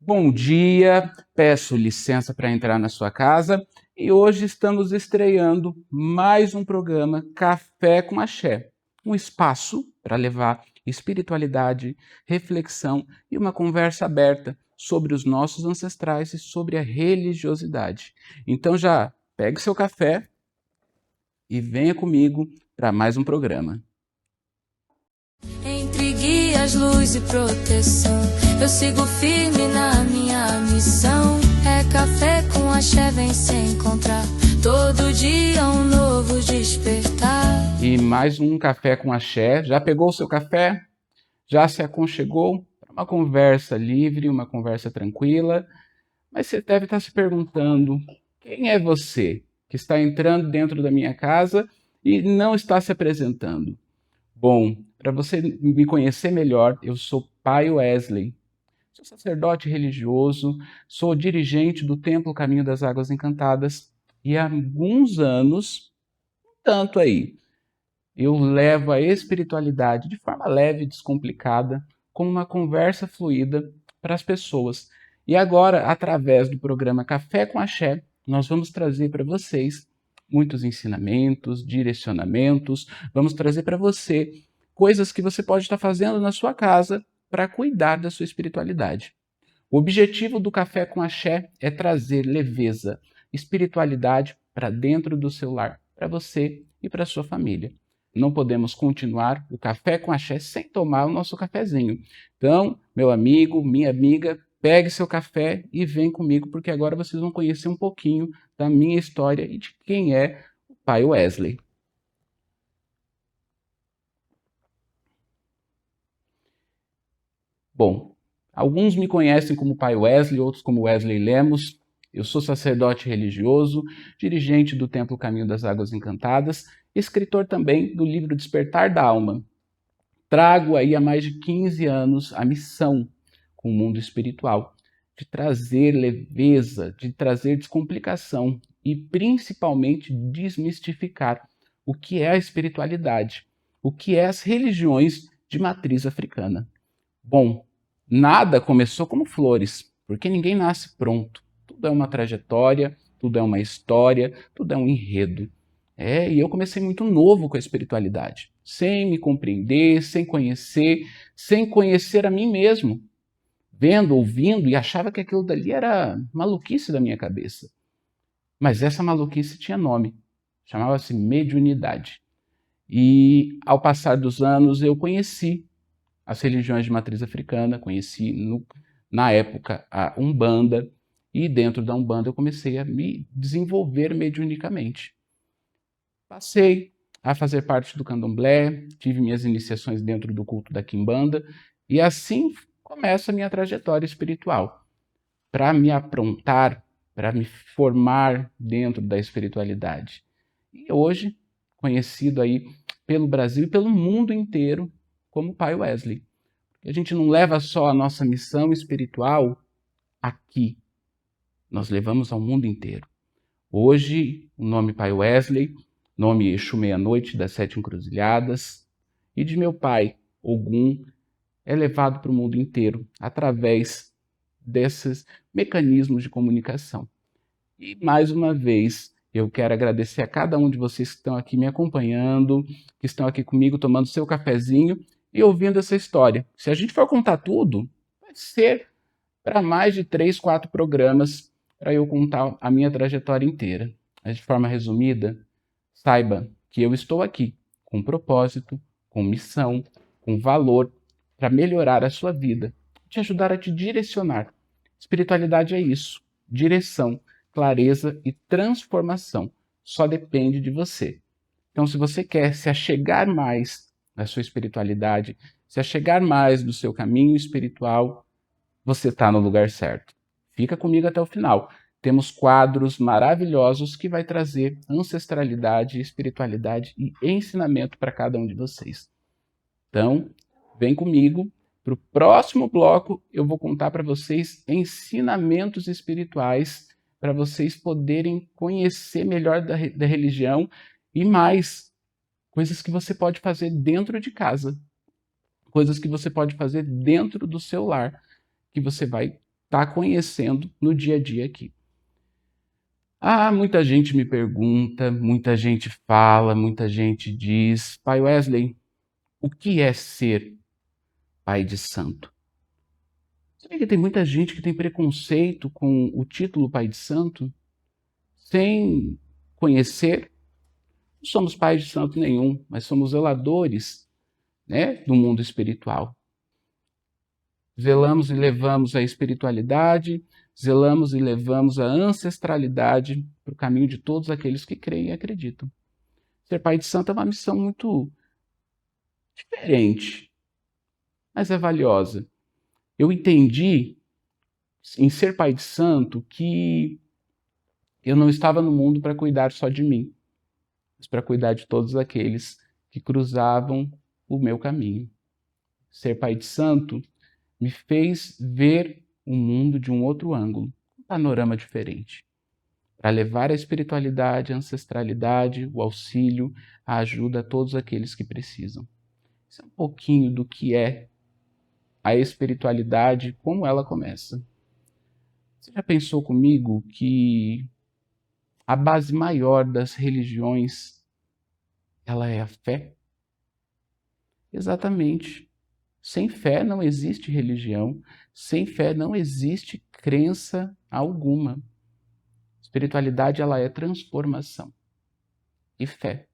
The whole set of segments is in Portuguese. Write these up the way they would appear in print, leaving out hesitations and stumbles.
Bom dia, peço licença para entrar na sua casa e hoje estamos estreando mais um programa Café com Axé, um espaço para levar espiritualidade, reflexão e uma conversa aberta sobre os nossos ancestrais e sobre a religiosidade. Então já pegue seu café e venha comigo para mais um programa. Entre guias, luz e proteção, eu sigo firme na minha missão. É café com axé, vem se encontrar, todo dia um novo despertar. E mais um Café com Axé. Já pegou o seu café? Já se aconchegou? Para uma conversa livre, uma conversa tranquila. Mas você deve estar se perguntando, quem é você que está entrando dentro da minha casa e não está se apresentando? Bom, para você me conhecer melhor, eu sou Pai Wesley. Sou sacerdote religioso, sou dirigente do Templo Caminho das Águas Encantadas e há alguns anos, tanto aí, eu levo a espiritualidade de forma leve e descomplicada, como uma conversa fluida para as pessoas. E agora, através do programa Café com Axé, nós vamos trazer para vocês muitos ensinamentos, direcionamentos, vamos trazer para você coisas que você pode estar fazendo na sua casa para cuidar da sua espiritualidade. O objetivo do Café com Axé é trazer leveza, espiritualidade para dentro do seu lar, para você e para sua família. Não podemos continuar o Café com Axé sem tomar o nosso cafezinho. Então, meu amigo, minha amiga, pegue seu café e vem comigo, porque agora vocês vão conhecer um pouquinho da minha história e de quem é o Pai Wesley. Bom, alguns me conhecem como Pai Wesley, outros como Wesley Lemos. Eu sou sacerdote religioso, dirigente do Templo Caminho das Águas Encantadas, escritor também do livro Despertar da Alma. Trago aí há mais de 15 anos a missão com o mundo espiritual, de trazer leveza, de trazer descomplicação e principalmente desmistificar o que é a espiritualidade, o que é as religiões de matriz africana. Bom, nada começou como flores, porque ninguém nasce pronto. Tudo é uma trajetória, tudo é uma história, tudo é um enredo. E eu comecei muito novo com a espiritualidade, sem me compreender, sem conhecer a mim mesmo, vendo, ouvindo e achava que aquilo dali era maluquice da minha cabeça. Mas essa maluquice tinha nome, chamava-se mediunidade. E ao passar dos anos eu conheci as religiões de matriz africana, conheci na época a Umbanda, e dentro da Umbanda eu comecei a me desenvolver mediunicamente. Passei a fazer parte do Candomblé, tive minhas iniciações dentro do culto da Quimbanda, e assim começa a minha trajetória espiritual, para me aprontar, para me formar dentro da espiritualidade. E hoje, conhecido aí pelo Brasil e pelo mundo inteiro como Pai Wesley. A gente não leva só a nossa missão espiritual aqui, nós levamos ao mundo inteiro. Hoje, o nome Pai Wesley, nome Exu Meia-Noite das Sete Encruzilhadas, e de meu pai, Ogum, é levado para o mundo inteiro através desses mecanismos de comunicação. E mais uma vez, eu quero agradecer a cada um de vocês que estão aqui me acompanhando, que estão aqui comigo tomando seu cafezinho e ouvindo essa história. Se a gente for contar tudo, vai ser para mais de 3, 4 programas para eu contar a minha trajetória inteira. Mas de forma resumida, saiba que eu estou aqui com propósito, com missão, com valor para melhorar a sua vida, te ajudar a te direcionar. Espiritualidade é isso, direção, clareza e transformação. Só depende de você. Então, se você quer se achegar mais da sua espiritualidade, se achegar mais do seu caminho espiritual, você está no lugar certo. Fica comigo até o final. Temos quadros maravilhosos que vai trazer ancestralidade, espiritualidade e ensinamento para cada um de vocês. Então, vem comigo. Para o próximo bloco, eu vou contar para vocês ensinamentos espirituais para vocês poderem conhecer melhor da religião e mais coisas que você pode fazer dentro de casa, coisas que você pode fazer dentro do seu lar, que você vai está conhecendo no dia a dia aqui. Muita gente me pergunta, muita gente fala, muita gente diz: Pai Wesley, o que é ser pai de santo? Sabia que tem muita gente que tem preconceito com o título pai de santo, sem conhecer? Não somos pais de santo nenhum, mas somos zeladores, né, do mundo espiritual. Zelamos e levamos a espiritualidade, zelamos e levamos a ancestralidade para o caminho de todos aqueles que creem e acreditam. Ser pai de santo é uma missão muito diferente, mas é valiosa. Eu entendi, em ser pai de santo, que eu não estava no mundo para cuidar só de mim, mas para cuidar de todos aqueles que cruzavam o meu caminho. Ser pai de santo me fez ver o mundo de um outro ângulo, um panorama diferente, para levar a espiritualidade, a ancestralidade, o auxílio, a ajuda a todos aqueles que precisam. Isso é um pouquinho do que é a espiritualidade, como ela começa. Você já pensou comigo que a base maior das religiões, ela é a fé? Exatamente. Sem fé não existe religião, sem fé não existe crença alguma. Espiritualidade, ela é transformação e fé.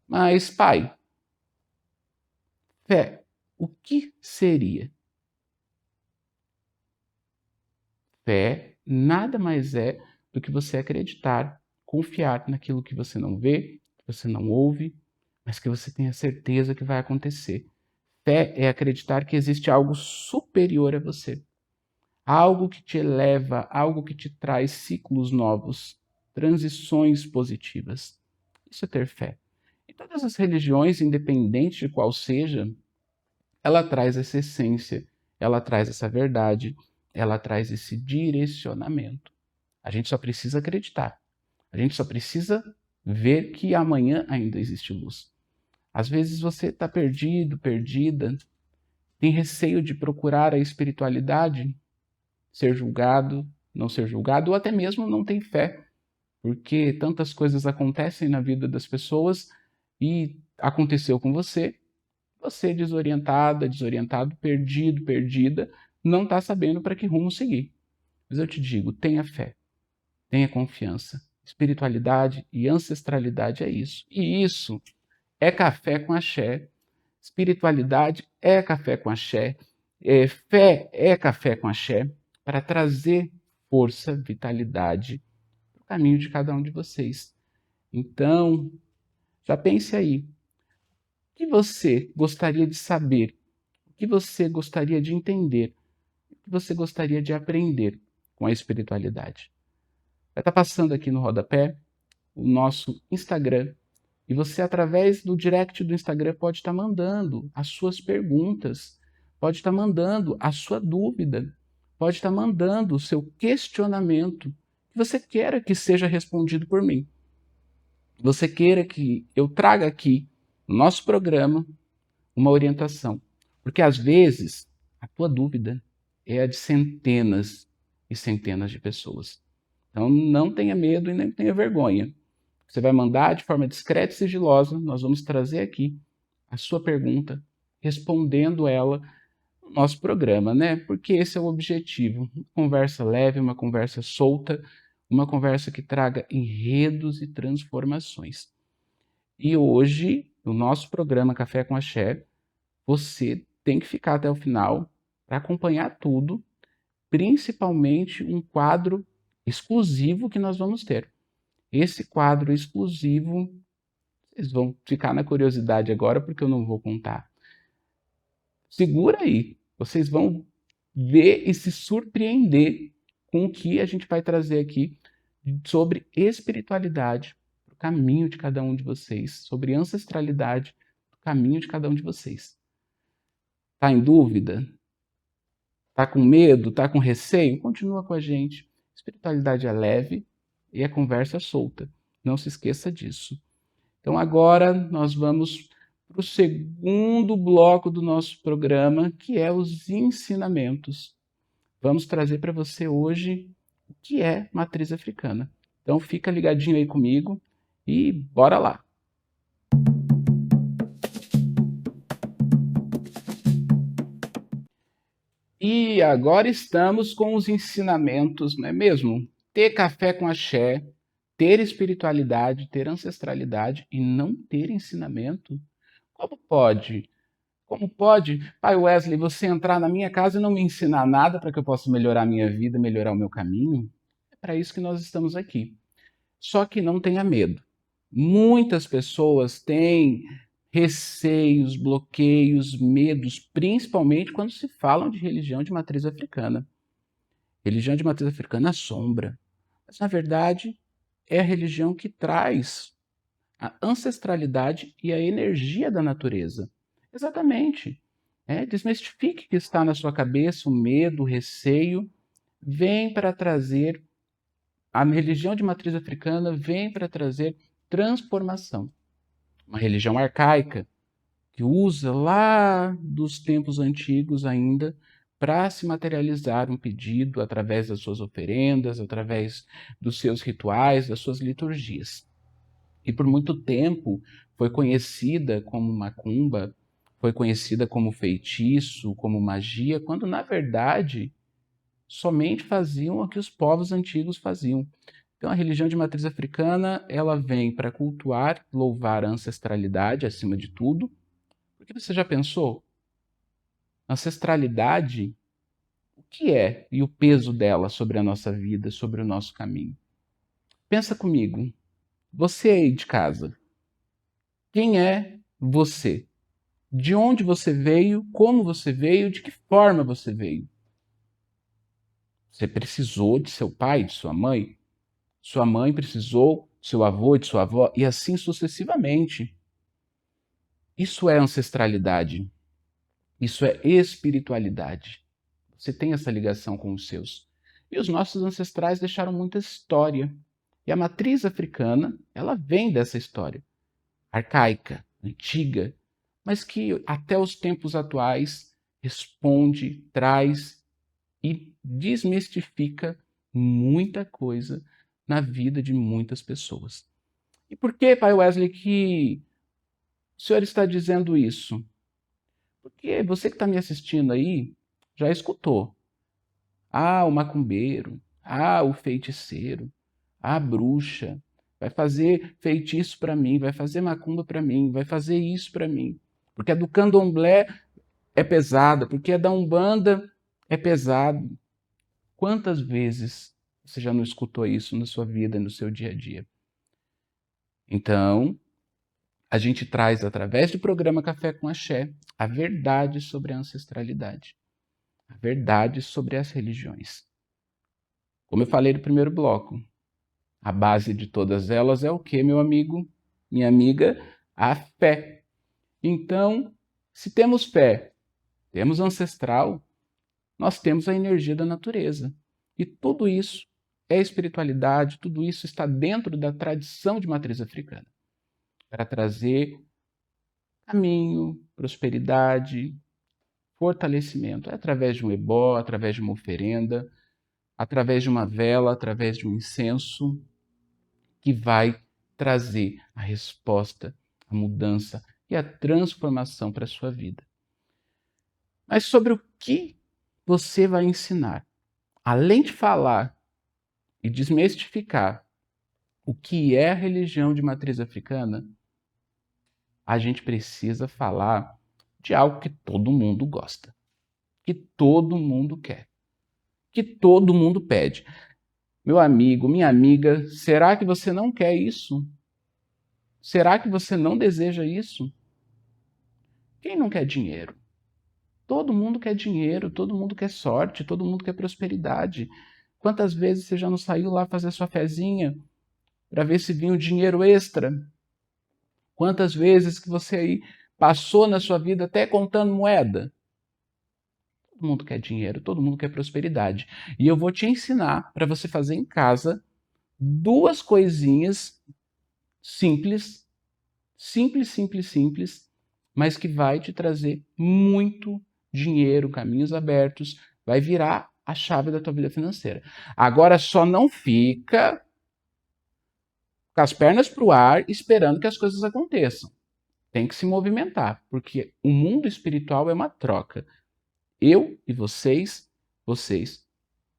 Mas, pai, fé, o que seria? Fé nada mais é do que você acreditar, confiar naquilo que você não vê, que você não ouve, mas que você tenha certeza que vai acontecer. Fé é acreditar que existe algo superior a você. Algo que te eleva, algo que te traz ciclos novos, transições positivas. Isso é ter fé. E todas as religiões, independente de qual seja, ela traz essa essência, ela traz essa verdade, ela traz esse direcionamento. A gente só precisa acreditar. A gente só precisa ver que amanhã ainda existe luz. Às vezes você está perdido, perdida, tem receio de procurar a espiritualidade, ser julgado, não ser julgado, ou até mesmo não tem fé, porque tantas coisas acontecem na vida das pessoas e aconteceu com você, você desorientada, desorientado, perdido, perdida, não está sabendo para que rumo seguir. Mas eu te digo, tenha fé, tenha confiança. Espiritualidade e ancestralidade é isso. E isso é café com axé. Espiritualidade é café com axé. Fé é café com axé para trazer força, vitalidade para o caminho de cada um de vocês. Então, já pense aí. O que você gostaria de saber? O que você gostaria de entender? O que você gostaria de aprender com a espiritualidade? Vai estar passando aqui no rodapé o nosso Instagram. E você, através do direct do Instagram, pode estar mandando as suas perguntas, pode estar mandando a sua dúvida, pode estar mandando o seu questionamento, que você queira que seja respondido por mim. Que você queira que eu traga aqui, no nosso programa, uma orientação. Porque, às vezes, a tua dúvida é a de centenas e centenas de pessoas. Então, não tenha medo e nem tenha vergonha. Você vai mandar de forma discreta e sigilosa, nós vamos trazer aqui a sua pergunta, respondendo ela no nosso programa, né? Porque esse é o objetivo. Uma conversa leve, uma conversa solta, uma conversa que traga enredos e transformações. E hoje, no nosso programa Café com Axé, você tem que ficar até o final para acompanhar tudo, principalmente um quadro exclusivo que nós vamos ter. Esse quadro exclusivo, vocês vão ficar na curiosidade agora, porque eu não vou contar. Segura aí, vocês vão ver e se surpreender com o que a gente vai trazer aqui sobre espiritualidade, o caminho de cada um de vocês, sobre ancestralidade, o caminho de cada um de vocês. Está em dúvida? Está com medo? Está com receio? Continua com a gente. Espiritualidade é leve e a conversa é solta. Não se esqueça disso. Então agora nós vamos para o segundo bloco do nosso programa, que é os ensinamentos. vamos trazer para você hoje o que é matriz africana. Então fica ligadinho aí comigo e bora lá! E agora estamos com os ensinamentos, não é mesmo? Ter café com axé, ter espiritualidade, ter ancestralidade e não ter ensinamento? Como pode? Como pode, pai Wesley, você entrar na minha casa e não me ensinar nada para que eu possa melhorar a minha vida, melhorar o meu caminho? É para isso que nós estamos aqui. Só que não tenha medo. Muitas pessoas têm receios, bloqueios, medos, principalmente quando se falam de religião de matriz africana. Religião de matriz africana assombra. Mas, na verdade, é a religião que traz a ancestralidade e a energia da natureza. Exatamente. Desmistifique o que está na sua cabeça, o medo, o receio. Vem para trazer, a religião de matriz africana vem para trazer transformação. Uma religião arcaica, que usa lá dos tempos antigos ainda para se materializar um pedido através das suas oferendas, através dos seus rituais, das suas liturgias. E por muito tempo foi conhecida como macumba, foi conhecida como feitiço, como magia, quando na verdade somente faziam o que os povos antigos faziam. Então a religião de matriz africana, ela vem para cultuar, louvar a ancestralidade acima de tudo. Porque você já pensou? Ancestralidade, o que é e o peso dela sobre a nossa vida, sobre o nosso caminho? Pensa comigo, você aí de casa, quem é você? De onde você veio? Como você veio? De que forma você veio? Você precisou de seu pai, de sua mãe? Sua mãe precisou de seu avô, de sua avó? E assim sucessivamente. Isso é ancestralidade. Isso é espiritualidade. Você tem essa ligação com os seus. E os nossos ancestrais deixaram muita história. E a matriz africana, ela vem dessa história. Arcaica, antiga, mas que até os tempos atuais responde, traz e desmistifica muita coisa na vida de muitas pessoas. E por que, pai Wesley, que o senhor está dizendo isso? Porque você que está me assistindo aí já escutou. Ah, o macumbeiro. Ah, o feiticeiro. A bruxa. Vai fazer feitiço para mim, vai fazer macumba para mim, vai fazer isso para mim. Porque a do candomblé é pesada, porque a da umbanda é pesado. Quantas vezes você já não escutou isso na sua vida, no seu dia a dia? Então, a gente traz, através do programa Café com Axé, a verdade sobre a ancestralidade, a verdade sobre as religiões. Como eu falei no primeiro bloco, a base de todas elas é o quê, meu amigo, minha amiga? A fé. Então, se temos fé, temos ancestral, nós temos a energia da natureza. E tudo isso é espiritualidade, tudo isso está dentro da tradição de matriz africana, para trazer caminho, prosperidade, fortalecimento. É através de um ebó, através de uma oferenda, através de uma vela, através de um incenso, que vai trazer a resposta, a mudança e a transformação para a sua vida. Mas sobre o que você vai ensinar? Além de falar e desmistificar o que é a religião de matriz africana, a gente precisa falar de algo que todo mundo gosta, que todo mundo quer, que todo mundo pede. Meu amigo, minha amiga, será que você não quer isso? Será que você não deseja isso? Quem não quer dinheiro? Todo mundo quer dinheiro, todo mundo quer sorte, todo mundo quer prosperidade. Quantas vezes você já não saiu lá fazer sua fezinha para ver se vinha um dinheiro extra? Quantas vezes que você aí passou na sua vida até contando moeda? Todo mundo quer dinheiro, todo mundo quer prosperidade. E eu vou te ensinar para você fazer em casa duas coisinhas simples, mas que vai te trazer muito dinheiro, caminhos abertos, vai virar a chave da tua vida financeira. Agora só não fica com as pernas para o ar esperando que as coisas aconteçam. Tem que se movimentar, porque o mundo espiritual é uma troca. Eu e vocês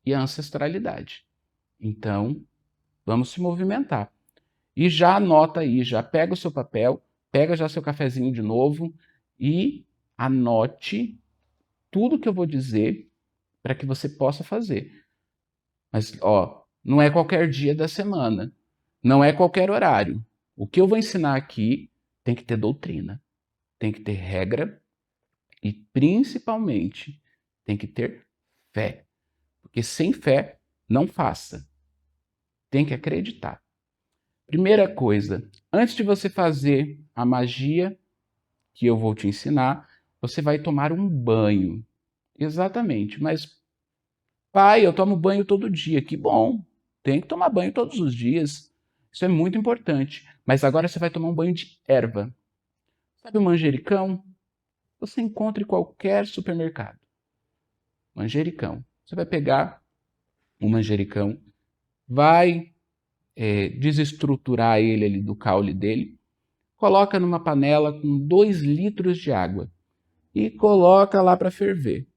e a ancestralidade. Então, vamos se movimentar. E já anota aí, já pega o seu papel, pega já seu cafezinho de novo e anote tudo que eu vou dizer para que você possa fazer. Mas, ó, não é qualquer dia da semana, não é qualquer horário. O que eu vou ensinar aqui tem que ter doutrina, tem que ter regra e, principalmente, tem que ter fé. Porque sem fé, não faça. Tem que acreditar. Primeira coisa, antes de você fazer a magia que eu vou te ensinar, você vai tomar um banho. Exatamente, mas pai, eu tomo banho todo dia. Que bom, tem que tomar banho todos os dias. Isso é muito importante. Mas agora você vai tomar um banho de erva. Sabe o manjericão? Você encontra em qualquer supermercado. Manjericão. Você vai pegar o manjericão, vai desestruturar ele ali do caule dele, coloca numa panela com 2 litros de água e coloca lá para ferver.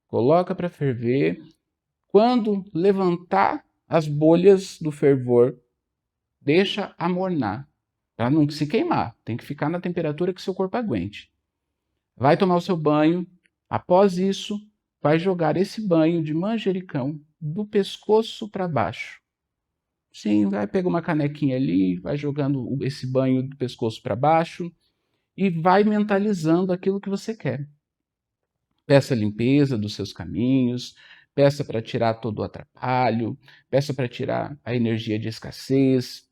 Coloca para ferver. Quando levantar as bolhas do fervor, deixa amornar, para não se queimar. Tem que ficar na temperatura que seu corpo aguente. Vai tomar o seu banho. Após isso, vai jogar esse banho de manjericão do pescoço para baixo. Sim, vai pegar uma canequinha ali, vai jogando esse banho do pescoço para baixo e vai mentalizando aquilo que você quer. Peça limpeza dos seus caminhos, peça para tirar todo o atrapalho, peça para tirar a energia de escassez,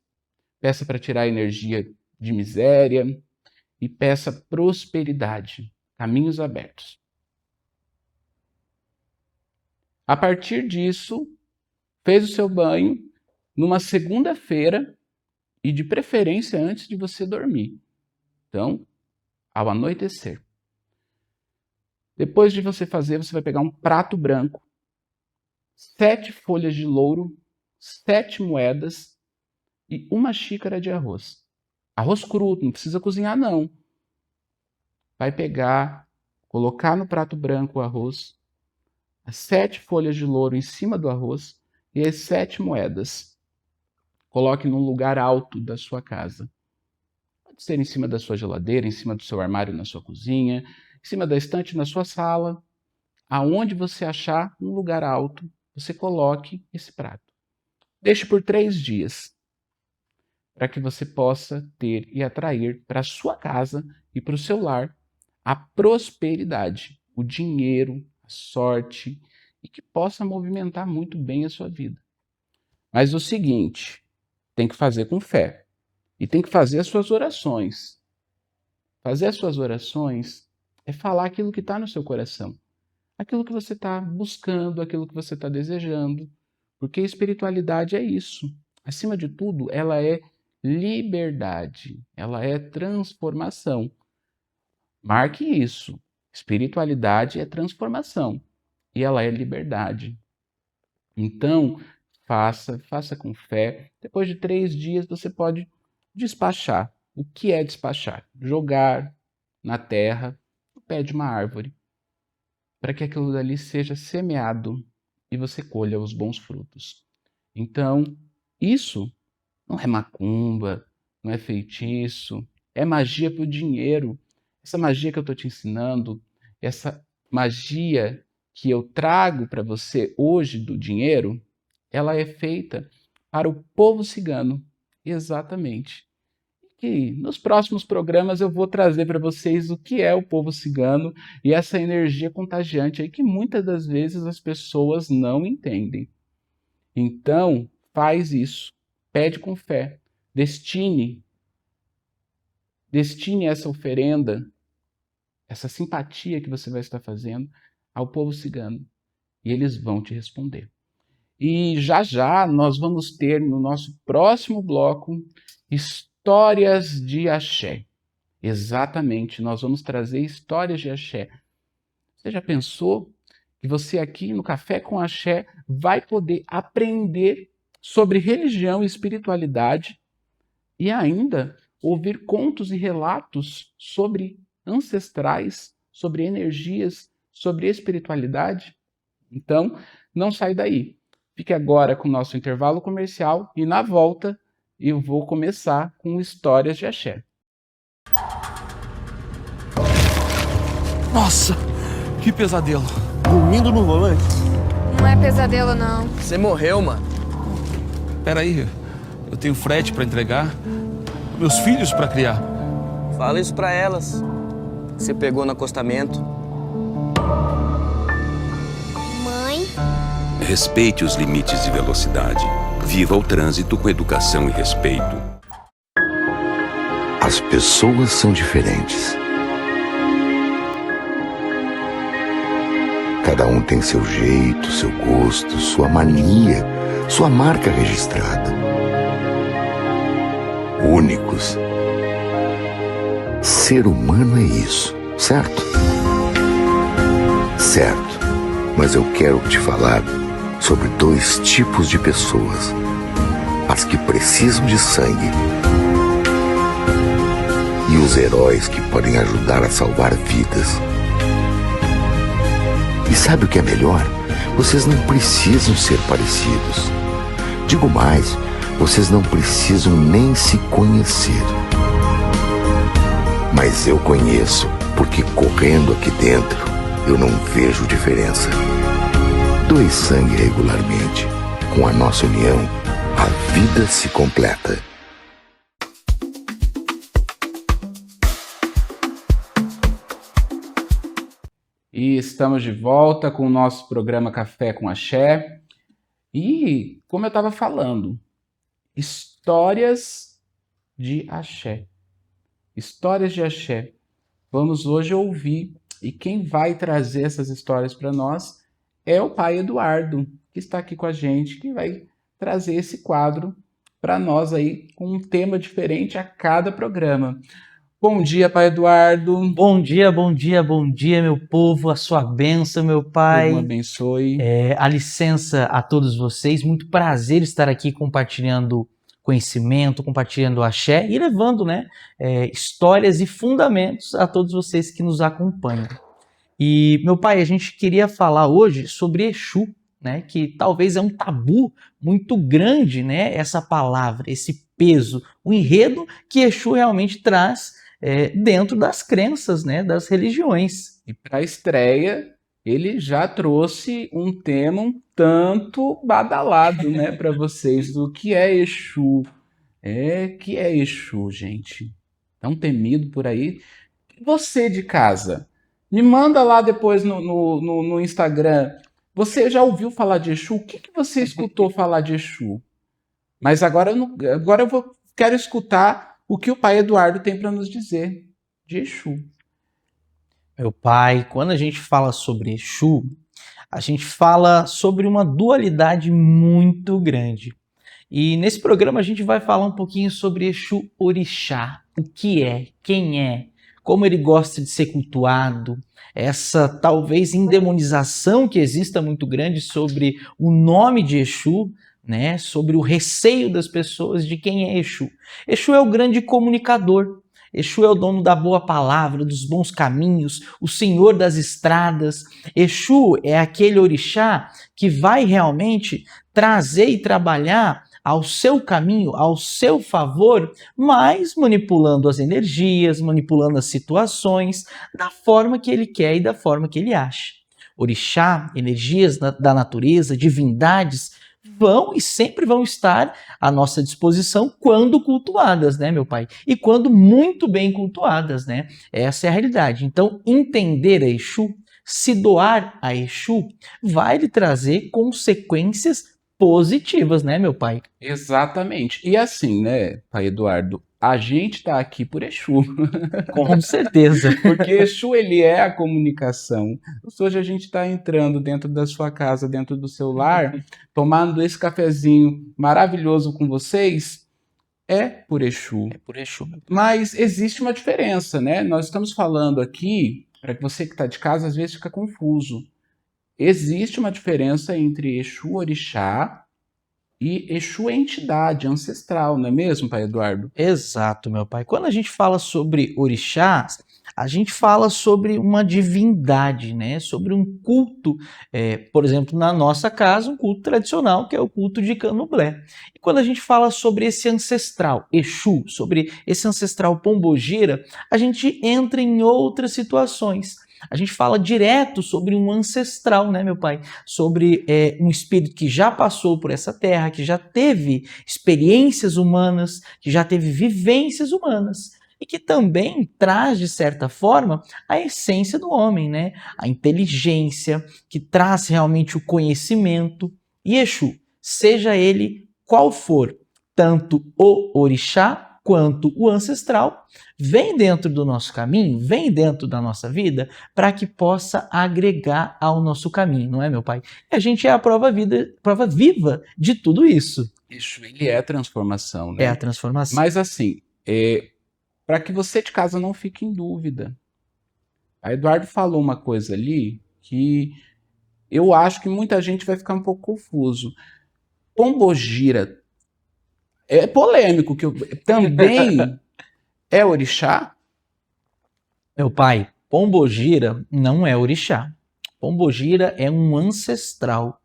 peça para tirar a energia de miséria e peça prosperidade, caminhos abertos. A partir disso, fez o seu banho numa segunda-feira e de preferência antes de você dormir. Então, ao anoitecer. Depois de você fazer, você vai pegar um prato branco, 7 folhas de louro, 7 moedas e 1 xícara de arroz. Arroz cru, não precisa cozinhar não. Vai pegar, colocar no prato branco o arroz, as 7 folhas de louro em cima do arroz e as 7 moedas. Coloque num lugar alto da sua casa. Pode ser em cima da sua geladeira, em cima do seu armário na sua cozinha, em cima da estante na sua sala. Aonde você achar um lugar alto, você coloque esse prato. Deixe por 3 dias, para que você possa ter e atrair para a sua casa e para o seu lar a prosperidade, o dinheiro, a sorte, e que possa movimentar muito bem a sua vida. Mas o seguinte, tem que fazer com fé. E tem que fazer as suas orações. Fazer as suas orações é falar aquilo que está no seu coração. Aquilo que você está buscando, aquilo que você está desejando. Porque espiritualidade é isso. Acima de tudo, ela é liberdade. Ela é transformação. Marque isso. Espiritualidade é transformação. E ela é liberdade. Então, faça com fé. Depois de 3 dias, você pode despachar. O que é despachar? Jogar na terra, no pé de uma árvore, para que aquilo dali seja semeado e você colha os bons frutos. Então, isso não é macumba, não é feitiço, é magia para o dinheiro. Essa magia que eu estou te ensinando, essa magia que eu trago para você hoje do dinheiro, ela é feita para o povo cigano, exatamente. E nos próximos programas eu vou trazer para vocês o que é o povo cigano e essa energia contagiante aí que muitas das vezes as pessoas não entendem. Então, faz isso, pede com fé, destine essa oferenda, essa simpatia que você vai estar fazendo ao povo cigano e eles vão te responder. E já nós vamos ter no nosso próximo bloco histórias de axé. Exatamente, nós vamos trazer histórias de axé. Você já pensou que você aqui no Café com Axé vai poder aprender sobre religião e espiritualidade e ainda ouvir contos e relatos sobre ancestrais, sobre energias, sobre espiritualidade. Então, não sai daí. Fique agora com o nosso intervalo comercial e na volta eu vou começar com histórias de axé. Nossa, que pesadelo. Dormindo no volante? Não é pesadelo, não. Você morreu, mano. Peraí, eu tenho frete pra entregar, meus filhos pra criar. Fala isso pra elas. Você pegou no acostamento. Mãe? Respeite os limites de velocidade. Viva o trânsito com educação e respeito. As pessoas são diferentes. Cada um tem seu jeito, seu gosto, sua mania, sua marca registrada. Únicos. Ser humano é isso, certo? Certo. Mas eu quero te falar sobre 2 tipos de pessoas. As que precisam de sangue e os heróis que podem ajudar a salvar vidas. E sabe o que é melhor? Vocês não precisam ser parecidos. Digo mais, vocês não precisam nem se conhecer. Mas eu conheço, porque correndo aqui dentro, eu não vejo diferença. Doe sangue regularmente. Com a nossa união, a vida se completa. E estamos de volta com o nosso programa Café com Axé. E, como eu estava falando, histórias de axé. Histórias de axé. Vamos hoje ouvir. E quem vai trazer essas histórias para nós é o pai Eduardo, que está aqui com a gente, que vai trazer esse quadro para nós aí, com um tema diferente a cada programa. Bom dia, pai Eduardo. Bom dia, meu povo, a sua bênção, meu pai. Deus abençoe. A licença a todos vocês, muito prazer estar aqui compartilhando conhecimento, compartilhando axé e levando, histórias e fundamentos a todos vocês que nos acompanham. E, meu pai, a gente queria falar hoje sobre Exu, que talvez é um tabu muito grande, essa palavra, esse peso, o enredo que Exu realmente traz dentro das crenças, das religiões. E para a estreia, ele já trouxe um tema um tanto badalado, para vocês, do que é Exu. Que é Exu, gente? Tão temido por aí. Você de casa, me manda lá depois no Instagram. Você já ouviu falar de Exu? O que você escutou falar de Exu? Mas agora eu quero escutar o que o pai Eduardo tem para nos dizer de Exu. Meu pai, quando a gente fala sobre Exu, a gente fala sobre uma dualidade muito grande. E nesse programa a gente vai falar um pouquinho sobre Exu Orixá, o que é, quem é, como ele gosta de ser cultuado, essa talvez endemonização que exista muito grande sobre o nome de Exu, sobre o receio das pessoas de quem é Exu. Exu é o grande comunicador. Exu é o dono da boa palavra, dos bons caminhos, o senhor das estradas. Exu é aquele orixá que vai realmente trazer e trabalhar ao seu caminho, ao seu favor, mas manipulando as energias, manipulando as situações da forma que ele quer e da forma que ele acha. Orixá, energias da natureza, divindades, vão e sempre vão estar à nossa disposição quando cultuadas, meu pai? E quando muito bem cultuadas, Essa é a realidade. Então, entender a Exu, se doar a Exu, vai lhe trazer consequências positivas, meu pai? Exatamente. E assim, pai Eduardo, a gente está aqui por Exu. Com certeza. Porque Exu, ele é a comunicação. Hoje a gente está entrando dentro da sua casa, dentro do seu lar, tomando esse cafezinho maravilhoso com vocês, é por Exu. É por Exu. Mas existe uma diferença, Nós estamos falando aqui, para você que está de casa, às vezes fica confuso. existe uma diferença entre Exu Orixá e Exu entidade ancestral, não é mesmo, pai Eduardo? Exato, meu pai. Quando a gente fala sobre orixás, a gente fala sobre uma divindade, né? Sobre um culto, por exemplo, na nossa casa, um culto tradicional, que é o culto de Candomblé. E quando a gente fala sobre esse ancestral Exu, sobre esse ancestral Pombogira, a gente entra em outras situações. A gente fala direto sobre um ancestral, né, meu pai? Sobre um espírito que já passou por essa terra, que já teve experiências humanas, que já teve vivências humanas e que também traz, de certa forma, a essência do homem, né? A inteligência, que traz realmente o conhecimento. E Exu, seja ele qual for, tanto o orixá quanto o ancestral, vem dentro do nosso caminho, vem dentro da nossa vida, para que possa agregar ao nosso caminho, não é, meu pai? E a gente é a prova viva de tudo isso. Exu, ele é transformação, né? É a transformação. Mas assim, para que você de casa não fique em dúvida, a Eduardo falou uma coisa ali que eu acho que muita gente vai ficar um pouco confuso. Pombogira é polêmico, que também é orixá? Meu pai, Pombogira não é orixá. Pombogira é um ancestral,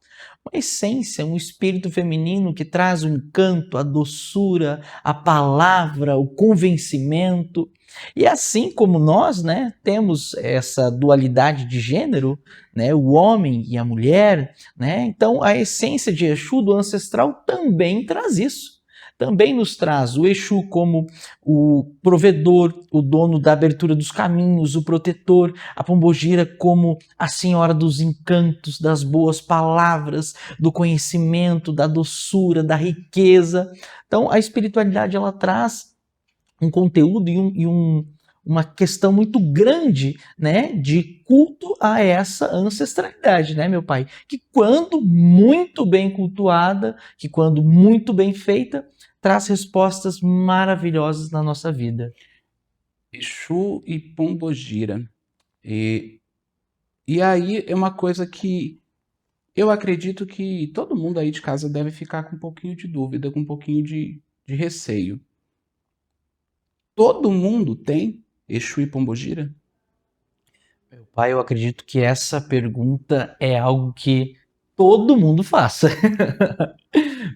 uma essência, um espírito feminino que traz o encanto, a doçura, a palavra, o convencimento. E assim como nós, né, temos essa dualidade de gênero, né, o homem e a mulher, né, então a essência de Exu do ancestral também traz isso. Também nos traz o Exu como o provedor, o dono da abertura dos caminhos, o protetor, a Pombogira como a senhora dos encantos, das boas palavras, do conhecimento, da doçura, da riqueza. Então a espiritualidade ela traz um conteúdo e uma questão muito grande, né, de culto a essa ancestralidade, né, meu pai? Que quando muito bem cultuada, que quando muito bem feita, traz respostas maravilhosas na nossa vida. Exu e Pombogira. E aí é uma coisa que eu acredito que todo mundo aí de casa deve ficar com um pouquinho de dúvida, com um pouquinho de receio. Todo mundo tem Exu e Pombogira? Meu pai, eu acredito que essa pergunta é algo que todo mundo faça.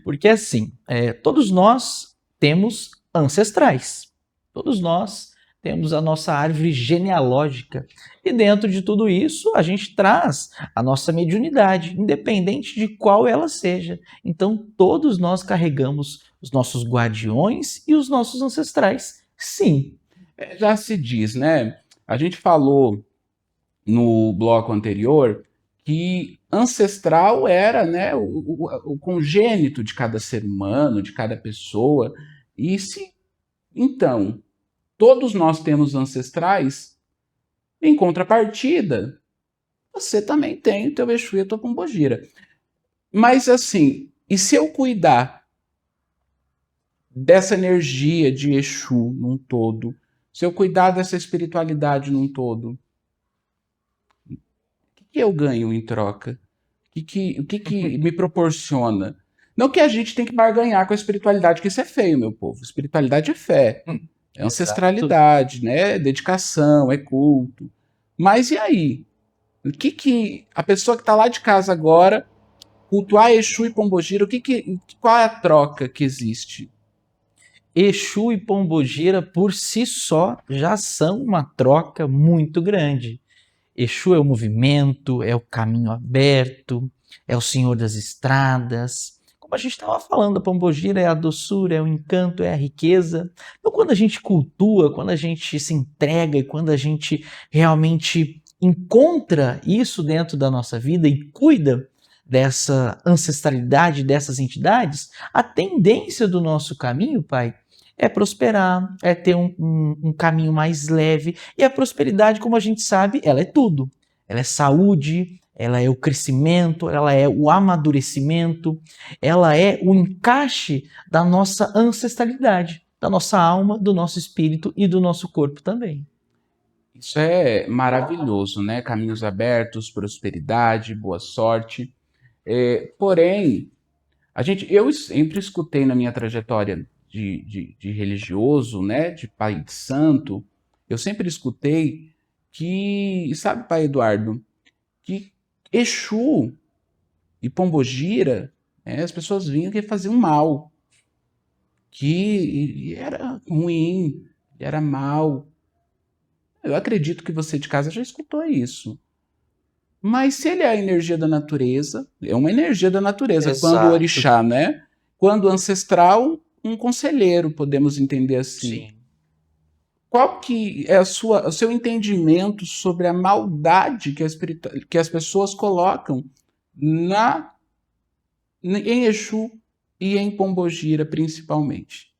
Porque assim, todos nós temos ancestrais. Todos nós temos a nossa árvore genealógica. E dentro de tudo isso, a gente traz a nossa mediunidade, independente de qual ela seja. Então, todos nós carregamos os nossos guardiões e os nossos ancestrais. Sim. Já se diz, né? A gente falou no bloco anterior que ancestral era, né, o congênito de cada ser humano, de cada pessoa. E se, então, todos nós temos ancestrais, em contrapartida, você também tem o teu Exu e a tua Pombogira. Mas assim, e se eu cuidar dessa energia de Exu num todo, se eu cuidar dessa espiritualidade num todo, o que eu ganho em troca? O que me proporciona? Não que a gente tem que barganhar com a espiritualidade, que isso é feio, meu povo. Espiritualidade é fé, é ancestralidade, né? É dedicação, é culto. Mas e aí? O que a pessoa que está lá de casa agora, cultuar Exu e Pombogira, qual é a troca que existe? Exu e Pombogira, por si só, já são uma troca muito grande. Exu é o movimento, é o caminho aberto, é o senhor das estradas. Como a gente estava falando, a Pombogira é a doçura, é o encanto, é a riqueza. Então, quando a gente cultua, quando a gente se entrega e quando a gente realmente encontra isso dentro da nossa vida e cuida dessa ancestralidade, dessas entidades, a tendência do nosso caminho, pai, é prosperar, é ter um caminho mais leve. E a prosperidade, como a gente sabe, ela é tudo. Ela é saúde, ela é o crescimento, ela é o amadurecimento, ela é o encaixe da nossa ancestralidade, da nossa alma, do nosso espírito e do nosso corpo também. Isso é maravilhoso, né? Caminhos abertos, prosperidade, boa sorte. Porém, eu sempre escutei na minha trajetória de religioso, né? De pai de santo, eu sempre escutei que, sabe, pai Eduardo, que Exu e Pombogira, as pessoas vinham que faziam mal, que era ruim, era mal. Eu acredito que você de casa já escutou isso. Mas se ele é a energia da natureza, é uma energia da natureza. Exato. Quando o orixá, né? Quando ancestral, um conselheiro, podemos entender assim. Sim. Qual que é o seu entendimento sobre a maldade que as pessoas colocam em Exu e em Pombogira, principalmente?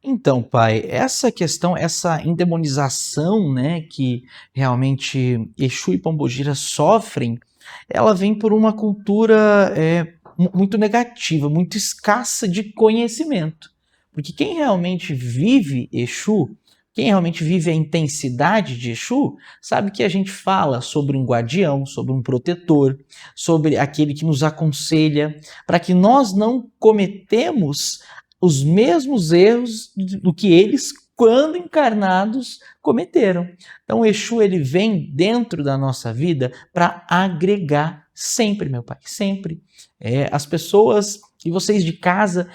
Então, pai, essa questão, essa endemonização, né, que realmente Exu e Pombogira sofrem, ela vem por uma cultura muito negativa, muito escassa de conhecimento. Porque quem realmente vive Exu, quem realmente vive a intensidade de Exu, sabe que a gente fala sobre um guardião, sobre um protetor, sobre aquele que nos aconselha, para que nós não cometemos os mesmos erros do que eles, quando encarnados, cometeram. Então, o Exu, ele vem dentro da nossa vida para agregar sempre, meu pai, sempre. As pessoas e vocês de casa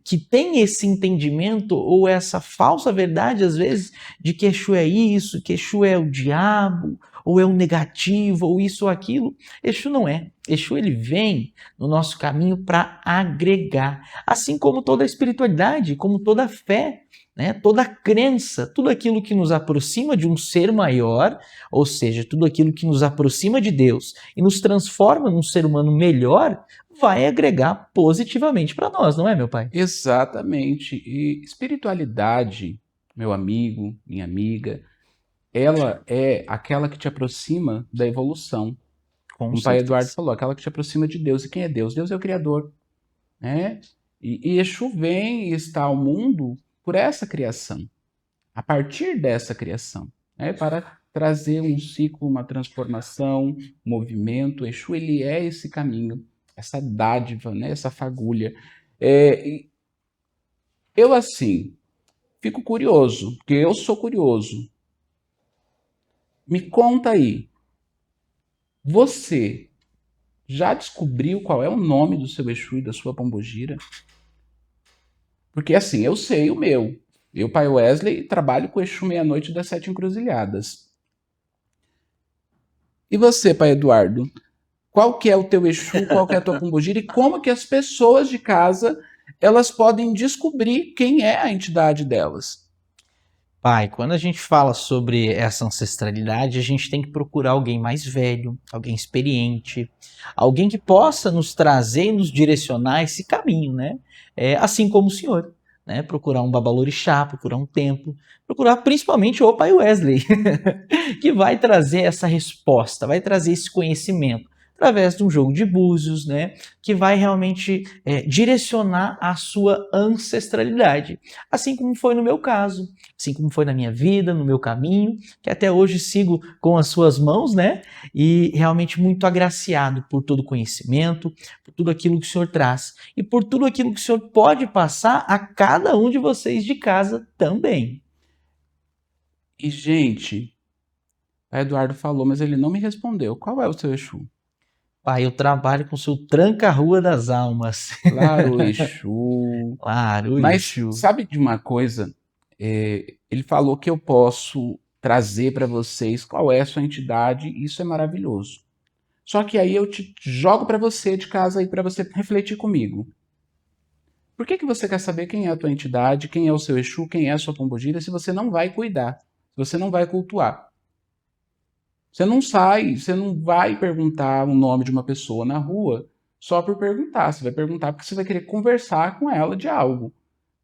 que têm esse entendimento ou essa falsa verdade, às vezes, de que Exu é isso, que Exu é o diabo, ou é o negativo, ou isso ou aquilo. Exu não é. Exu, ele vem no nosso caminho para agregar. Assim como toda a espiritualidade, como toda a fé, né? Toda a crença, tudo aquilo que nos aproxima de um ser maior, ou seja, tudo aquilo que nos aproxima de Deus e nos transforma num ser humano melhor, vai agregar positivamente para nós, não é, meu pai? Exatamente. E espiritualidade, meu amigo, minha amiga, ela é aquela que te aproxima da evolução. Como o pai Eduardo falou, aquela que te aproxima de Deus. E quem é Deus? Deus é o Criador, né? E Exu vem e está ao mundo por essa criação, a partir dessa criação, né? Para trazer um ciclo, uma transformação, um movimento. Exu, ele é esse caminho, essa dádiva, né? Essa fagulha. Eu, assim, fico curioso, porque eu sou curioso. Me conta aí, você já descobriu qual é o nome do seu Exu e da sua Pombogira? Porque assim, eu sei o meu. Eu, pai Wesley, trabalho com Exu Meia-Noite das Sete Encruzilhadas. E você, pai Eduardo? Qual que é o teu Exu, qual que é a tua Pombogira e como que as pessoas de casa elas podem descobrir quem é a entidade delas? Pai, quando a gente fala sobre essa ancestralidade, a gente tem que procurar alguém mais velho, alguém experiente, alguém que possa nos trazer e nos direcionar esse caminho, né? Assim como o senhor, né? Procurar um babalorixá, procurar um templo, procurar principalmente o pai Wesley, que vai trazer essa resposta, vai trazer esse conhecimento através de um jogo de búzios, né, que vai realmente direcionar a sua ancestralidade. Assim como foi no meu caso, assim como foi na minha vida, no meu caminho, que até hoje sigo com as suas mãos, né, e realmente muito agraciado por todo o conhecimento, por tudo aquilo que o Senhor traz e por tudo aquilo que o Senhor pode passar a cada um de vocês de casa também. E, gente, o Eduardo falou, mas ele não me respondeu. Qual é o seu Exu? Pai, eu trabalho com o seu tranca-rua das almas. Claro, Exu. Claro, Mas Exu. sabe de uma coisa? Ele falou que eu posso trazer para vocês qual é a sua entidade, e isso é maravilhoso. Só que aí eu te jogo para você de casa aí para você refletir comigo. Por que você quer saber quem é a tua entidade, quem é o seu Exu, quem é a sua Pombogira, se você não vai cuidar, se você não vai cultuar? Você não vai perguntar o nome de uma pessoa na rua só por perguntar. Você vai perguntar porque você vai querer conversar com ela de algo,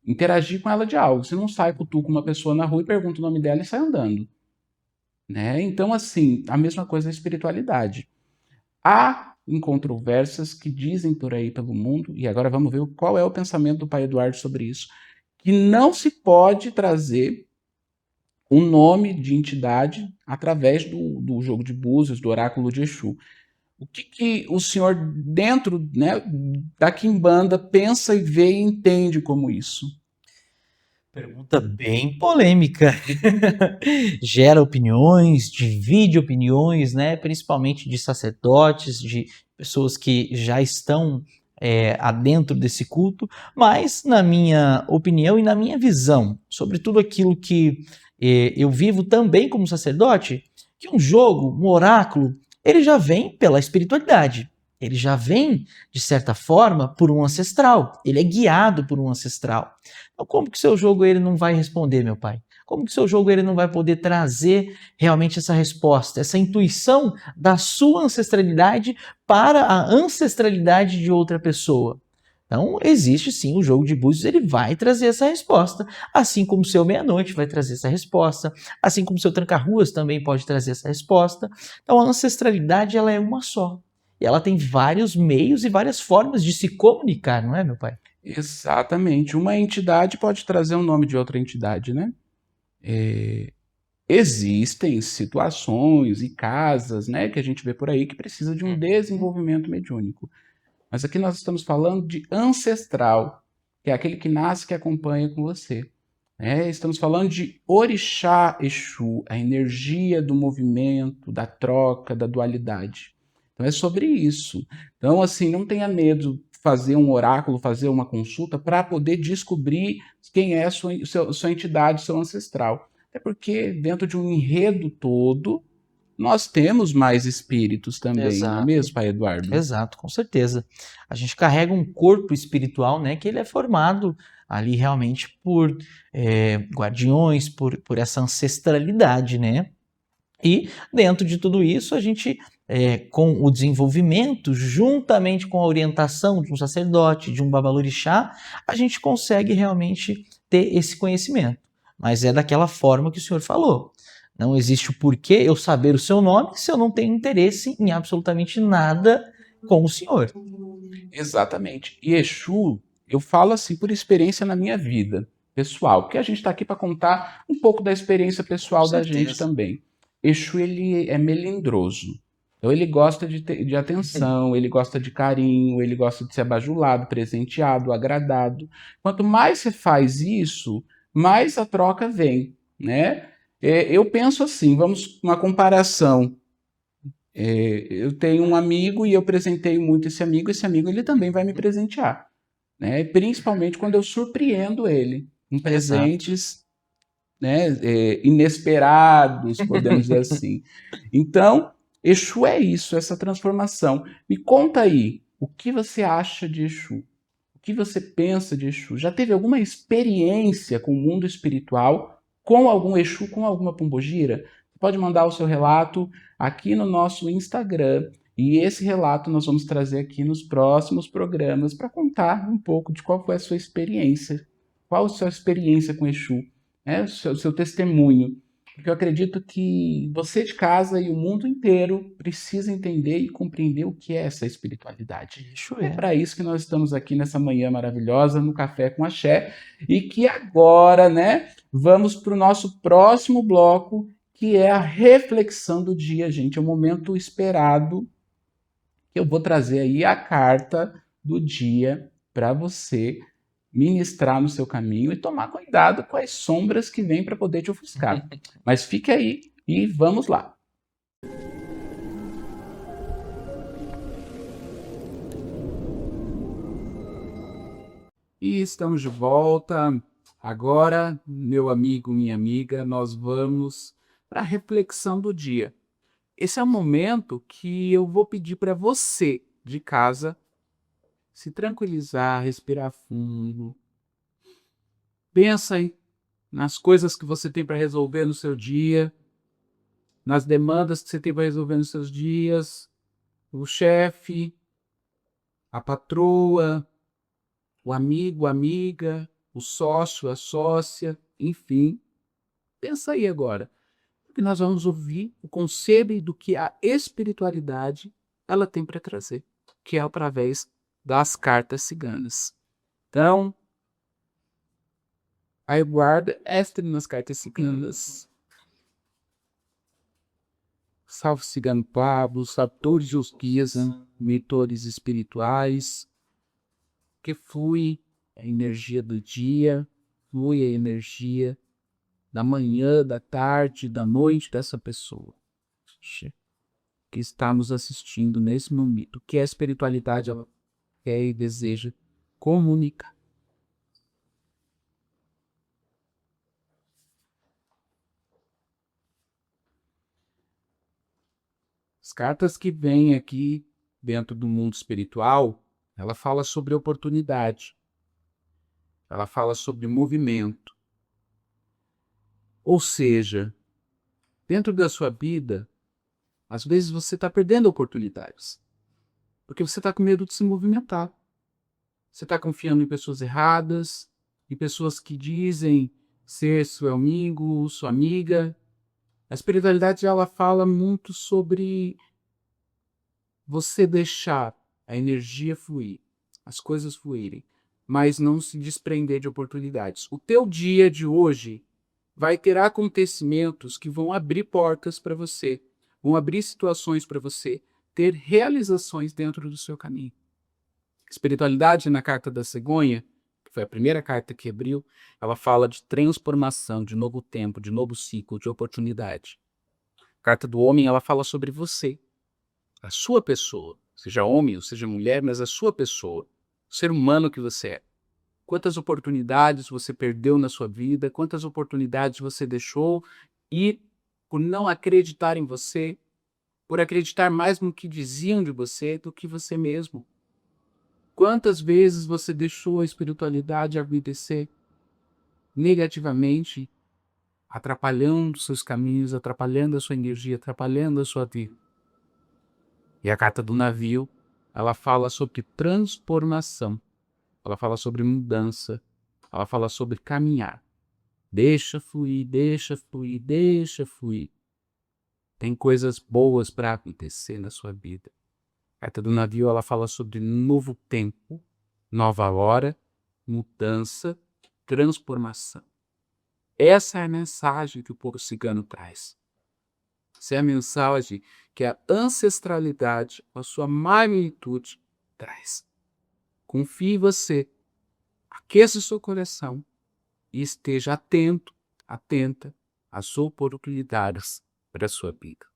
interagir com ela de algo. Você não sai, cutuca uma pessoa na rua e pergunta o nome dela e sai andando, né? Então, assim, a mesma coisa a espiritualidade. Há incontrovérsias que dizem por aí pelo mundo, e agora vamos ver qual é o pensamento do pai Eduardo sobre isso, que não se pode trazer um nome de entidade através do jogo de búzios, do oráculo de Exu. O que o senhor, dentro, né, da Quimbanda, pensa e vê e entende como isso? Pergunta bem polêmica. Gera opiniões, divide opiniões, né? Principalmente de sacerdotes, de pessoas que já estão adentro desse culto, mas na minha opinião e na minha visão sobre tudo aquilo que eu vivo também como sacerdote, que um jogo, um oráculo, ele já vem pela espiritualidade. Ele já vem, de certa forma, por um ancestral. Ele é guiado por um ancestral. Então, como que seu jogo ele não vai responder, meu pai? Como que seu jogo ele não vai poder trazer realmente essa resposta, essa intuição da sua ancestralidade para a ancestralidade de outra pessoa? Então, existe sim o jogo de búzios, ele vai trazer essa resposta, assim como o seu meia-noite vai trazer essa resposta, assim como o seu tranca-ruas também pode trazer essa resposta. Então, a ancestralidade ela é uma só. E ela tem vários meios e várias formas de se comunicar, não é, meu pai? Exatamente. Uma entidade pode trazer um nome de outra entidade, né? Existem situações e casas, né, que a gente vê por aí que precisa de um desenvolvimento mediúnico. Mas aqui nós estamos falando de ancestral, que é aquele que nasce e que acompanha com você. Estamos falando de Orixá Exu, a energia do movimento, da troca, da dualidade. Então é sobre isso. Então, assim, não tenha medo de fazer um oráculo, fazer uma consulta para poder descobrir quem é a sua entidade, seu ancestral. É porque dentro de um enredo todo, nós temos mais espíritos também, não é Exato. mesmo, pai Eduardo? Exato, com certeza. A gente carrega um corpo espiritual, né, que ele é formado ali realmente por guardiões, por essa ancestralidade, né? E dentro de tudo isso, a gente, com o desenvolvimento, juntamente com a orientação de um sacerdote, de um babalorixá, a gente consegue realmente ter esse conhecimento. Mas é daquela forma que o senhor falou. Não existe o porquê eu saber o seu nome se eu não tenho interesse em absolutamente nada com o senhor. Exatamente. E Exu, eu falo assim por experiência na minha vida pessoal, porque a gente está aqui para contar um pouco da experiência pessoal da gente também. Exu, ele é melindroso. Então ele gosta de atenção, ele gosta de carinho, ele gosta de ser bajulado, presenteado, agradado. Quanto mais você faz isso, mais a troca vem, né? Eu penso assim, vamos uma comparação. Eu tenho um amigo e eu presenteio muito esse amigo ele também vai me presentear, né? Principalmente quando eu surpreendo ele com presentes, né, inesperados, podemos dizer assim. Então, Exu é isso, essa transformação. Me conta aí, o que você acha de Exu? O que você pensa de Exu? Já teve alguma experiência com o mundo espiritual, com algum Exu, com alguma pombogira? Você pode mandar o seu relato aqui no nosso Instagram. E esse relato nós vamos trazer aqui nos próximos programas para contar um pouco de qual foi a sua experiência. Qual a sua experiência com Exu? O seu testemunho. Porque eu acredito que você de casa e o mundo inteiro precisa entender e compreender o que é essa espiritualidade. É para isso que nós estamos aqui nessa manhã maravilhosa, no Café com Axé, e que agora, né, vamos para o nosso próximo bloco, que é a reflexão do dia, gente. É um momento esperado, que eu vou trazer aí a carta do dia para você ministrar no seu caminho e tomar cuidado com as sombras que vêm para poder te ofuscar. Mas fique aí e vamos lá. E estamos de volta. Agora, meu amigo, minha amiga, nós vamos para a reflexão do dia. Esse é um momento que eu vou pedir para você de casa se tranquilizar, respirar fundo. Pensa aí nas coisas que você tem para resolver no seu dia, nas demandas que você tem para resolver nos seus dias, o chefe, a patroa, o amigo, a amiga, o sócio, a sócia, enfim. Pensa aí agora, porque nós vamos ouvir o conselho do que a espiritualidade ela tem para trazer, que é através das cartas ciganas. Então, aguarda esta nas cartas ciganas. salve Cigano Pablo, salve todos os guias, mentores espirituais, que flui a energia do dia, flui a energia da manhã, da tarde, da noite dessa pessoa que está nos assistindo nesse momento. O que a espiritualidade ela quer e deseja comunicar. As cartas que vêm aqui dentro do mundo espiritual, ela fala sobre oportunidade. Ela fala sobre movimento. Ou seja, dentro da sua vida, às vezes você está perdendo oportunidades. Porque você está com medo de se movimentar. Você está confiando em pessoas erradas, em pessoas que dizem ser seu amigo, sua amiga. A espiritualidade ela fala muito sobre você deixar a energia fluir, as coisas fluírem, mas não se desprender de oportunidades. O teu dia de hoje vai ter acontecimentos que vão abrir portas para você, vão abrir situações para você ter realizações dentro do seu caminho. Espiritualidade na carta da cegonha, que foi a primeira carta que abriu, ela fala de transformação, de novo tempo, de novo ciclo, de oportunidade. A carta do homem, ela fala sobre você, a sua pessoa, seja homem ou seja mulher, mas a sua pessoa, o ser humano que você é. Quantas oportunidades você perdeu na sua vida, quantas oportunidades você deixou e por não acreditar em você, por acreditar mais no que diziam de você do que você mesmo. Quantas vezes você deixou a espiritualidade acontecer negativamente, atrapalhando seus caminhos, atrapalhando a sua energia, atrapalhando a sua vida. E a carta do navio, ela fala sobre transformação, ela fala sobre mudança, ela fala sobre caminhar. Deixa fluir, deixa fluir, deixa fluir. Tem coisas boas para acontecer na sua vida. A carta do navio, ela fala sobre novo tempo, nova hora, mudança, transformação. Essa é a mensagem que o povo cigano traz. Essa é a mensagem que a ancestralidade, a sua magnitude, traz. Confie em você, aqueça o seu coração e esteja atento, atenta às oportunidades para a sua vida.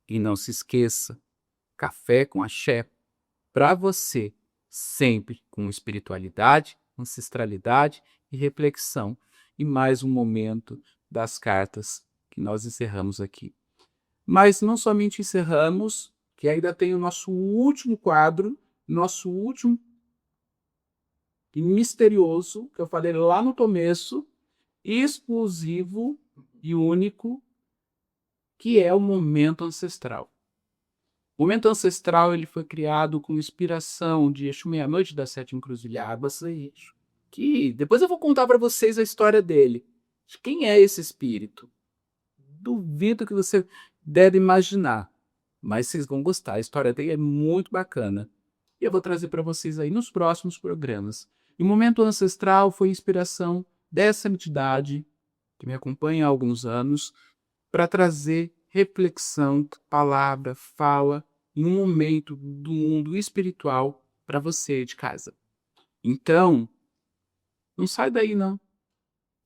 E não se esqueça, café com axé, para você, sempre com espiritualidade, ancestralidade e reflexão. E mais um momento das cartas que nós encerramos aqui. Mas não somente encerramos, que ainda tem o nosso último quadro, nosso último e misterioso, que eu falei lá no começo, exclusivo e único, que é o momento ancestral. O momento ancestral ele foi criado com inspiração de Exu Meia-Noite das Sete Encruzilhadas, que depois eu vou contar para vocês a história dele. Quem é esse espírito? Duvido que você deve imaginar, mas vocês vão gostar. A história dele é muito bacana. E eu vou trazer para vocês aí nos próximos programas. E o momento ancestral foi inspiração dessa entidade que me acompanha há alguns anos para trazer reflexão, palavra, fala em um momento do mundo espiritual para você de casa. Então, não sai daí não.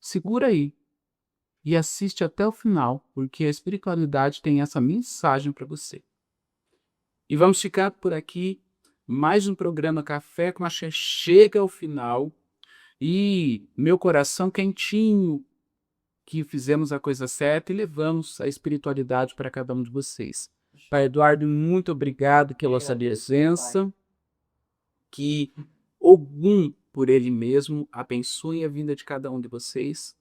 Segura aí e assiste até o final, porque a espiritualidade tem essa mensagem para você. E vamos ficar por aqui. Mais um programa Café com Axé chega ao final. E meu coração quentinho que fizemos a coisa certa e levamos a espiritualidade para cada um de vocês. Pai Eduardo, muito obrigado pela sua presença. Que Ogum, por ele mesmo, abençoe a vida de cada um de vocês.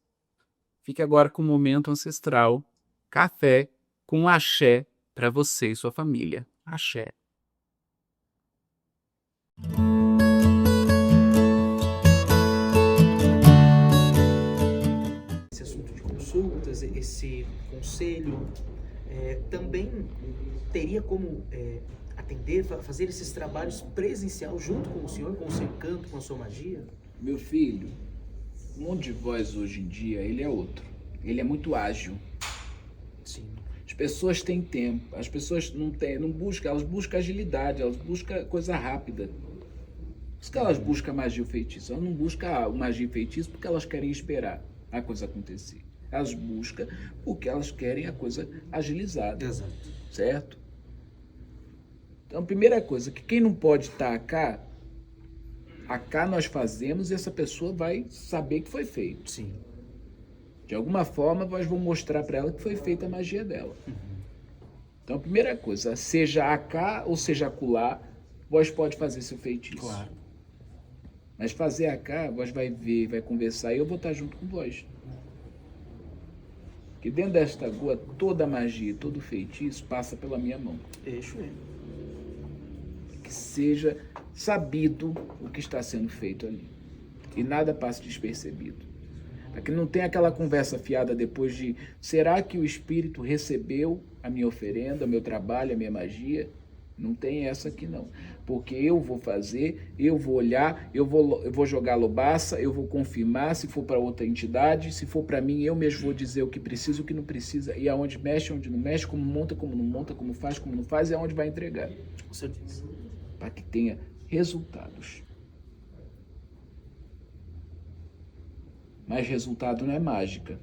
Fique agora com o momento ancestral. Café com axé para você e sua família. Axé. Esse assunto de consultas, esse conselho, também teria como atender, fazer esses trabalhos presencial junto com o senhor, com o seu encanto, com a sua magia? Meu filho, o mundo de voz hoje em dia, ele é outro. Ele é muito ágil. Sim. As pessoas têm tempo, as pessoas não buscam, elas buscam agilidade, elas buscam coisa rápida. Por isso que elas buscam magia ou feitiço. Elas não buscam magia e feitiço porque elas querem esperar a coisa acontecer. Elas buscam porque elas querem a coisa agilizada. Exato. Certo? Então, a primeira coisa, que quem não pode estar acá nós fazemos e essa pessoa vai saber que foi feito. Sim. De alguma forma, nós vamos mostrar para ela que foi feita a magia dela. Então, a primeira coisa, seja acá ou seja acolá, vós pode fazer seu feitiço. Claro. Mas fazer acá, vós vai ver, vai conversar e eu vou estar junto com vós. Porque dentro desta goa, toda a magia, todo feitiço passa pela minha mão. Eixo é. Que seja sabido o que está sendo feito ali. E nada passe despercebido. Para que não tenha aquela conversa fiada depois de será que o espírito recebeu a minha oferenda, o meu trabalho, a minha magia? Não tem essa aqui não. Porque eu vou fazer, eu vou olhar, eu vou jogar lobaça, eu vou confirmar se for para outra entidade, se for para mim eu mesmo vou dizer o que precisa, o que não precisa, e aonde mexe, onde não mexe, como monta, como não monta, como não faz, e aonde vai entregar. Com certeza. Para que tenha resultados. Mas resultado não é mágica,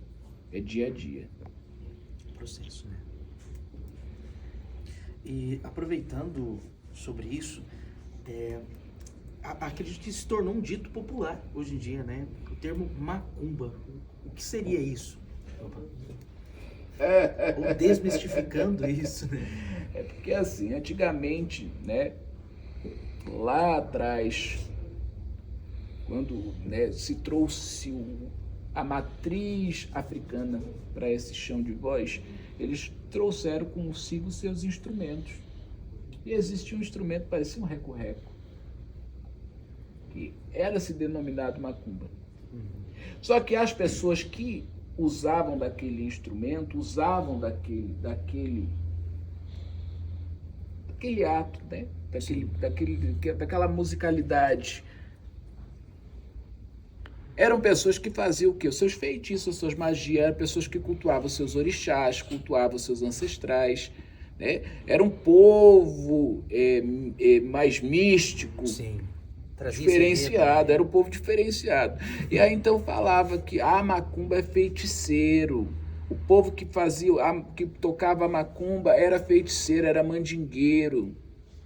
é dia a dia. Processo, né? E aproveitando sobre isso, acredito que se tornou um dito popular hoje em dia, né? O termo macumba. O que seria isso? Ou desmistificando isso, né? É porque assim, antigamente, né, lá atrás, quando, né, se trouxe a matriz africana para esse chão de voz, eles trouxeram consigo seus instrumentos. E existia um instrumento que parecia um reco-reco, que era-se denominado macumba. Só que as pessoas que usavam daquele instrumento, usavam daquele ato, né? Daquela musicalidade. Eram pessoas que faziam o quê? Os seus feitiços, as suas magias, eram pessoas que cultuavam os seus orixás, cultuavam os seus ancestrais, né? Era um povo mais místico, Sim. diferenciado, era um povo diferenciado. E aí então falava que a macumba é feiticeiro. O povo que que tocava a macumba era feiticeiro, era mandingueiro,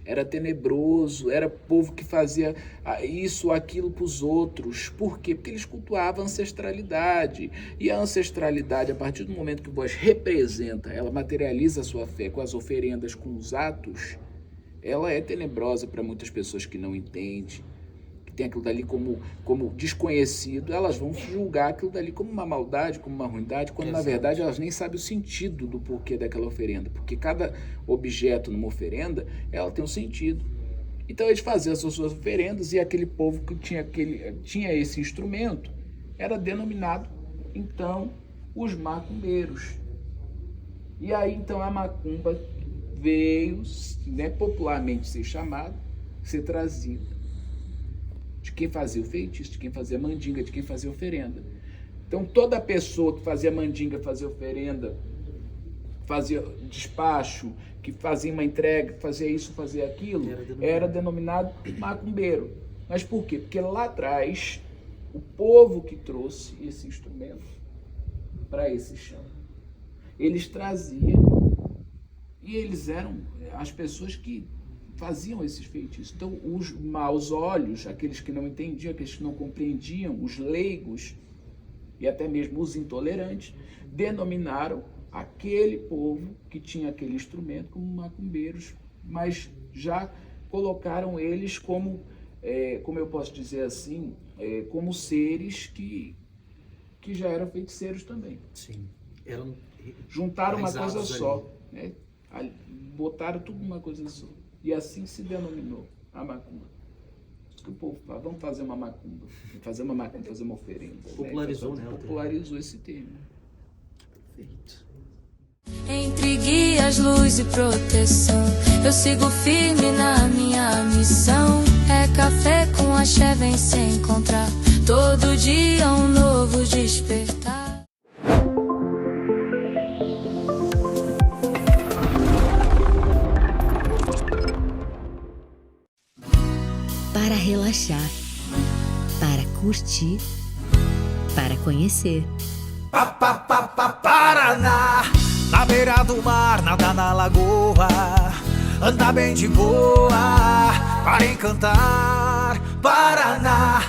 era tenebroso, era povo que fazia isso, aquilo para os outros. Por quê? Porque eles cultuavam a ancestralidade. E a ancestralidade, a partir do momento que vós representa, ela materializa a sua fé com as oferendas, com os atos, ela é tenebrosa para muitas pessoas que não entendem, que tem aquilo dali como desconhecido. Elas vão julgar aquilo dali como uma maldade, como uma ruindade, quando na verdade elas nem sabem o sentido do porquê daquela oferenda, porque cada objeto numa oferenda, ela tem um sentido. Então eles faziam as suas oferendas e aquele povo que tinha esse instrumento era denominado, então, os macumbeiros. E aí, então, a macumba veio, né, popularmente ser trazida de quem fazia o feitiço, de quem fazia mandinga, de quem fazia oferenda. Então, toda pessoa que fazia mandinga, fazia oferenda, fazia despacho, que fazia uma entrega, que fazia isso, fazia aquilo, era denominado macumbeiro. Mas por quê? Porque lá atrás, o povo que trouxe esse instrumento para esse chão, eles traziam, e eles eram as pessoas que faziam esses feitiços. Então, os maus olhos, aqueles que não entendiam, aqueles que não compreendiam, os leigos e até mesmo os intolerantes, denominaram aquele povo que tinha aquele instrumento como macumbeiros, mas já colocaram eles como eu posso dizer assim, como seres que já eram feiticeiros também. Sim. Juntaram uma coisa só, né? Botaram tudo numa coisa só. E assim se denominou a macumba. Que o povo fala, vamos fazer uma macumba, fazer uma oferenda. Popularizou, né? Popularizou esse termo. Perfeito. Entre guias, luz e proteção, eu sigo firme na minha missão. É café com axé, vem se encontrar, todo dia um novo despertar. para relaxar, para curtir, para conhecer. Paraná, na beira do mar, nada na lagoa, anda bem de boa, para encantar. Paraná,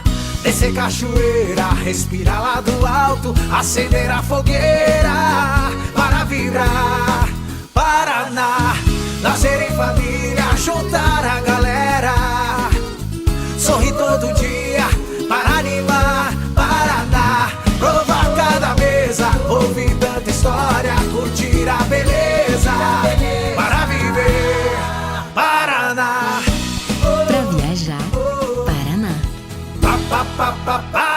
descer cachoeira, respirar lá do alto, acender a fogueira, para vibrar. Paraná, nascer em família, juntar a galera, sorrir todo dia, para animar. Paraná, provar cada mesa, ouvir tanta história, curtir a beleza, para viver. Paraná, Para viajar, Paraná. Paraná.